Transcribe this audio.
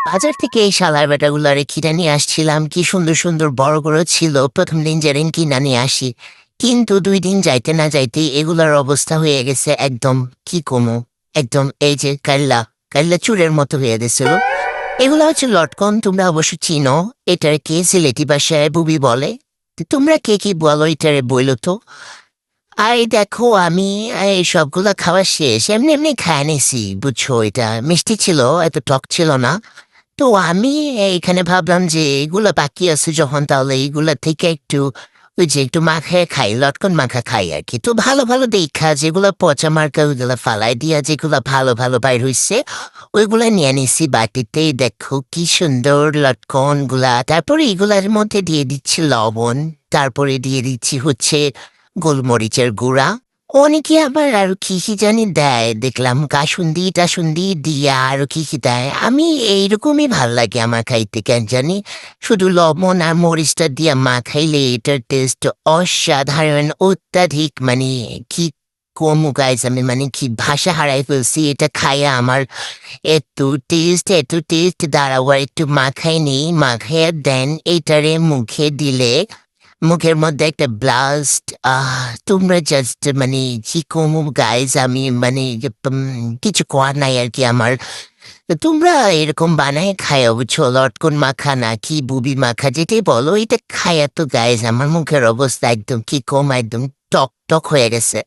বাজার থেকে এই শালার বেটাগুলারে কিনে নিয়ে আসছিলাম, কি সুন্দর সুন্দর বড় বড় ছিল। প্রথম দিন যেদিন কিনা নিয়ে আসি, কিন্তু 2 দিন যাইতে না যাইতেই এগুলার অবস্থা হয়ে গেছে একদম, কি কমু, একদম এই যে কাল্লা কাল্লা চুরের মতো হয়ে গেছিল। এগুলা হচ্ছে লটকন, তোমরা অবশ্য চিনো। এটার কে সিলেটি ভাষায় বুবি বলে। তো তোমরা কে কি বলো এটারে বইলো তো। দেখো আমি এই সবগুলা খাওয়া শেষ, এমনি এমনি খায় নিছি, বুঝছো। এটা মিষ্টি ছিল, এত টক ছিল না। তো আমি এইখানে ভাবলাম যে এগুলা বাকি আছে যখন, তাহলে এইগুলা থেকে একটু ওই যে একটু মাখায় খাই, লটকন মাখা খাই আর কি। তো ভালো ভালো দেখা যেগুলা পচা মার্কা ওইগুলা ফালাই দিয়া, যেগুলা ভালো ভালো বাইর হইছে ওইগুলা নিয়ে নিছি বাটিতে। দেখো কি সুন্দর লটকন গুলা। তারপরে এগুলার মধ্যে দিয়ে দিচ্ছি লবণ, তারপরে দিয়ে দিচ্ছি হচ্ছে গোলমরিচের গুঁড়া। অনেকে আবার আরো কি কি জানি দেয়, দেখলাম কাসুন্দি টাসুন্দি দিয়া আরো কি কি দেয়। আমি এইরকমই ভাল লাগে আমার খাইতে, কেন জানি। শুধু লবণ আর মরিচটা দিয়া মাখাইলে এটার টেস্ট অসাধারণ, অত্যাধিক। মানে কি কমু গাইজ, আমি মানে কি ভাষা হারাই ফেলছি। এটা খাইয়া আমার এত টেস্ট দাঁড়াও, আর একটু মাখাই নেই। মাখাইয়া দেন এইটারে মুখে দিলে মুখের মধ্যে একটা ব্লাস্ট। তোমরা জাস্ট মানে কি কমু গাইজ, আমি মানে কিছু করার নাই আর কি আমার। তো তোমরা এরকম বানায় খায় বুঝছো, লটকন মাখা না কি বুবি মাখা যেটাই বলো, এটা খায়া তো গাইজ আমার মুখের অবস্থা একদম কি কম, একদম টক টক হয়ে গেছে।